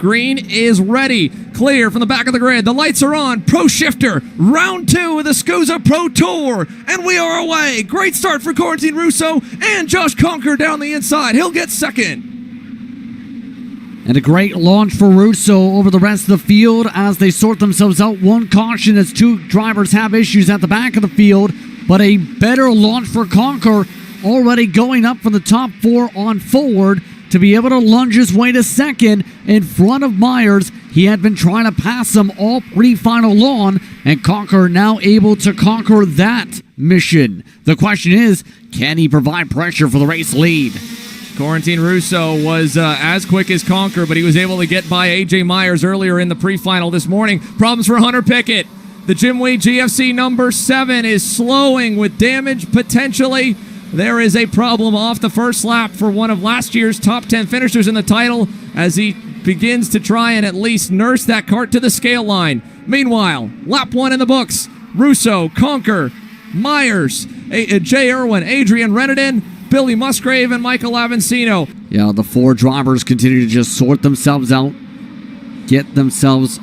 Green is ready. Clear from the back of the grid. The lights are on. Pro Shifter, round 2 of the SKUSA Pro Tour. And we are away. Great start for Quarantine Russo and Josh Conker down the inside. He'll get second. And a great launch for Russo over the rest of the field as they sort themselves out. One caution as 2 drivers have issues at the back of the field, but a better launch for Conker, already going up from the top 4 on forward to be able to lunge his way to second in front of Myers. He had been trying to pass him all pre-final long, and Conker now able to conquer that mission. The question is, can he provide pressure for the race lead? Quarantine Russo was as quick as Conker, but he was able to get by A.J. Myers earlier in the pre-final this morning. Problems for Hunter Pickett. The Jim Wade GFC number 7 is slowing with damage potentially. There is a problem off the first lap for one of last year's top 10 finishers in the title as he begins to try and at least nurse that cart to the scale line. Meanwhile, lap 1 in the books. Russo, Conker, Myers, Jay Irwin, Adrian Renadin, Billy Musgrave, and Michael Avancino. Yeah, the 4 drivers continue to just sort themselves out, get themselves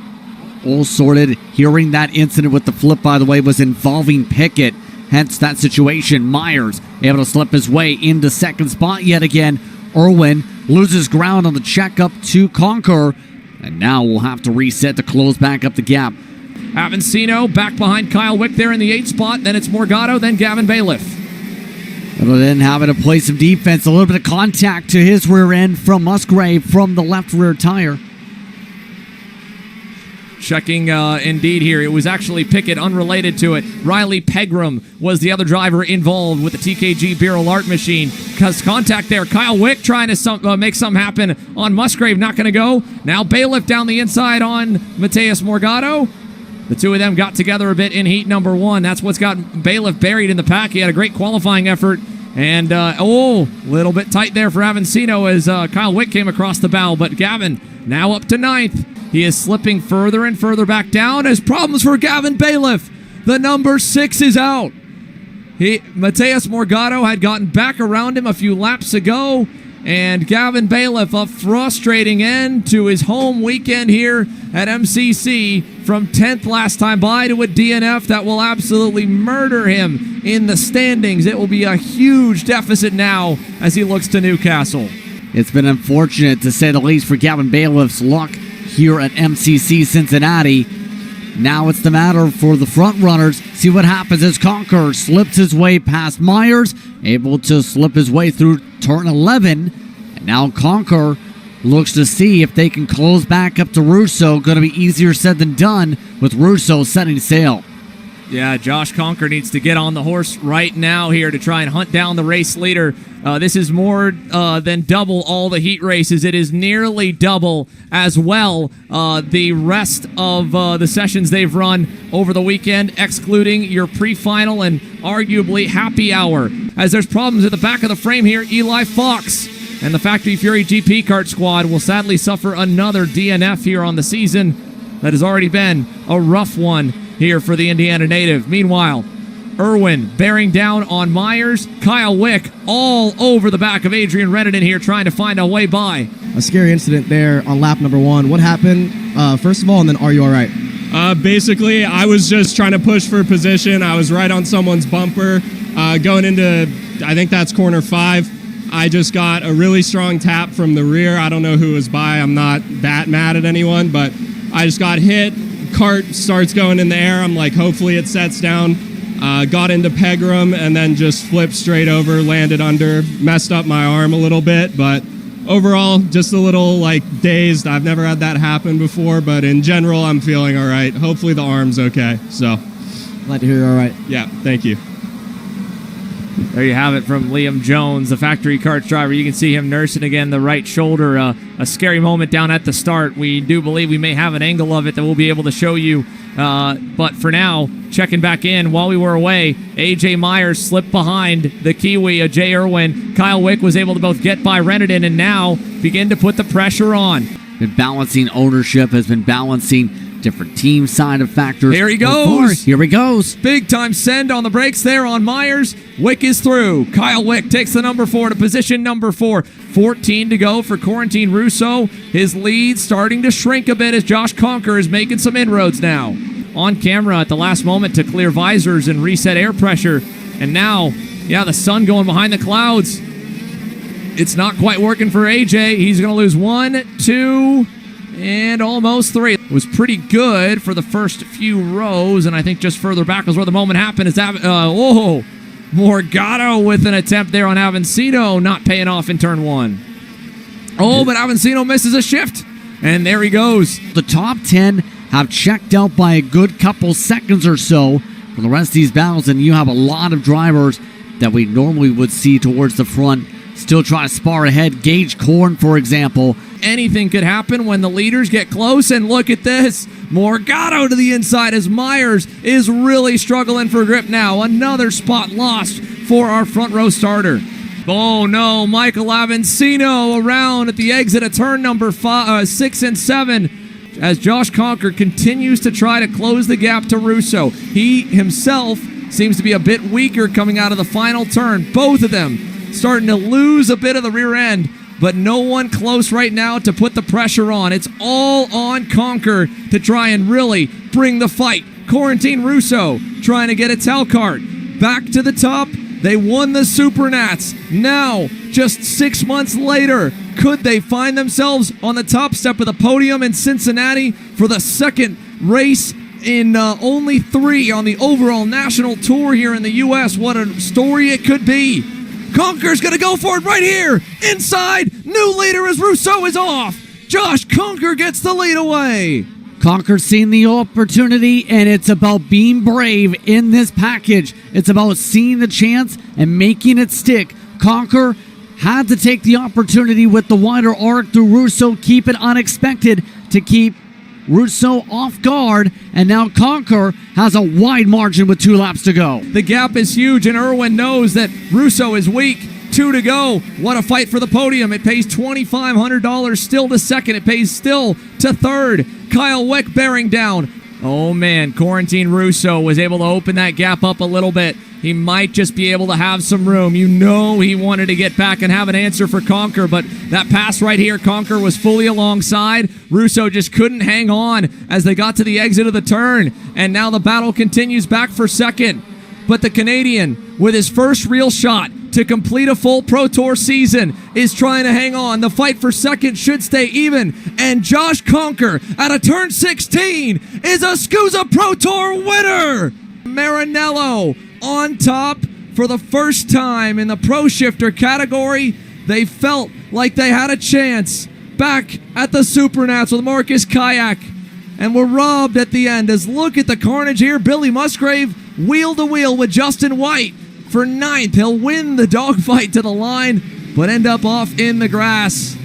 all sorted. Hearing that incident with the flip, by the way, was involving Pickett. Hence that situation. Myers able to slip his way into second spot yet again. Irwin loses ground on the checkup to Conker, and now we'll have to reset to close back up the gap. Avancino back behind Kyle Wick there in the 8th spot. Then it's Morgado, then Gavin Bailiff. But then having to play some defense, a little bit of contact to his rear end from Musgrave from the left rear tire. Checking indeed here. It was actually Pickett, unrelated to it. Riley Pegram was the other driver involved with the TKG Beryl Art machine. Because contact there. Kyle Wick trying to make something happen on Musgrave. Not going to go. Now Bailiff down the inside on Mateus Morgado. The 2 of them got together a bit in heat number 1. That's what's got Bailiff buried in the pack. He had a great qualifying effort. And, little bit tight there for Avancino as Kyle Wick came across the bow. But Gavin now up to 9th. He is slipping further and further back down as problems for Gavin Bailiff. The number 6 is out. Mateus Morgado had gotten back around him a few laps ago. And Gavin Bailiff, a frustrating end to his home weekend here at MCC, from 10th last time by to a DNF that will absolutely murder him in the standings. It will be a huge deficit now as he looks to Newcastle. It's been unfortunate, to say the least, for Gavin Bailiff's luck here at MCC Cincinnati. Now it's the matter for the front runners. See what happens as Conker slips his way past Myers, able to slip his way through turn 11. And now Conker looks to see if they can close back up to Russo. Going to be easier said than done with Russo setting sail. Yeah, Josh Conker needs to get on the horse right now here to try and hunt down the race leader. This is more than double all the heat races. It is nearly double as well the rest of the sessions they've run over the weekend, excluding your pre-final and arguably happy hour. As there's problems at the back of the frame here, Eli Fox and the Factory Fury GP Kart squad will sadly suffer another DNF here on the season. That has already been a rough one here for the Indiana native. Meanwhile, Irwin bearing down on Myers. Kyle Wick all over the back of Adrian Renadin here trying to find a way by. A scary incident there on lap number 1. What happened, first of all, and then are you all right? Basically, I was just trying to push for position. I was right on someone's bumper. Going into, I think that's corner 5. I just got a really strong tap from the rear. I don't know who was by. I'm not that mad at anyone, but I just got hit. Cart starts going in the air. I'm like, hopefully it sets down. Got into Pegram and then just flipped straight over, landed under, messed up my arm a little bit, but overall, just a little dazed. I've never had that happen before, but in general, I'm feeling all right. Hopefully the arm's okay. So, glad to hear you're all right. Yeah, thank you. There you have it from Liam Jones, the factory karts driver. You can see him nursing again the right shoulder. A scary moment down at the start. We do believe we may have an angle of it that we'll be able to show you. But for now, checking back in while we were away, A.J. Myers slipped behind the Kiwi, Jay Irwin. Kyle Wick was able to both get by Renadin and now begin to put the pressure on. Been balancing ownership, has been balancing different team side of factors. Here he goes. Here he goes. Big time send on the brakes there on Myers. Wick is through. Kyle Wick takes the number 4 to position number 4. 14 to go for Corentin Russo. His lead starting to shrink a bit as Josh Conker is making some inroads now. On camera at the last moment to clear visors and reset air pressure. And now, the sun going behind the clouds. It's not quite working for AJ. He's going to lose 1, 2, and almost 3. It was pretty good for the first few rows, and I think just further back was where the moment happened. Morgado with an attempt there on Avancino, not paying off in turn 1. Oh, but Avancino misses a shift, and there he goes. The top 10 have checked out by a good couple seconds or so for the rest of these battles, and you have a lot of drivers that we normally would see towards the front still try to spar ahead. Gage Korn, for example. Anything could happen when the leaders get close, and look at this. Morgado to the inside as Myers is really struggling for grip now. Another spot lost for our front row starter. Oh no, Michael Avancino around at the exit of turn number 6 and 7 as Josh Conker continues to try to close the gap to Russo. He himself seems to be a bit weaker coming out of the final turn. Both of them starting to lose a bit of the rear end, but no one close right now to put the pressure on. It's all on Conker to try and really bring the fight. Corentin Russo trying to get a tail cart back to the top. They won the Super Nats. Now, just 6 months later, could they find themselves on the top step of the podium in Cincinnati for the second race in only 3 on the overall national tour here in the U.S.? What a story it could be. Conker's going to go for it right here. Inside, new leader as Russo is off. Josh Conker gets the lead away. Conker's seen the opportunity, and it's about being brave in this package. It's about seeing the chance and making it stick. Conker had to take the opportunity with the wider arc through Russo, keep it unexpected to keep Russo off guard, and now Conker has a wide margin with 2 laps to go. The gap is huge, and Irwin knows that Russo is weak. 2 to go. What a fight for the podium. It pays $2,500 still to second. It pays still to third. Kyle Wick bearing down. Oh man, Corentin Russo was able to open that gap up a little bit. He might just be able to have some room. You know he wanted to get back and have an answer for Conker, but that pass right here, Conker was fully alongside. Russo just couldn't hang on as they got to the exit of the turn, and now the battle continues back for second. But the Canadian, with his first real shot to complete a full Pro Tour season, is trying to hang on. The fight for second should stay even, and Josh Conker out of turn 16 is a SKUSA Pro Tour winner! Maranello on top for the first time in the Pro Shifter category. They felt like they had a chance back at the Super Nats with Marcus Kayak, and were robbed at the end. As look at the carnage here. Billy Musgrave wheel to wheel with Justin White for 9th. He'll win the dogfight to the line, but end up off in the grass.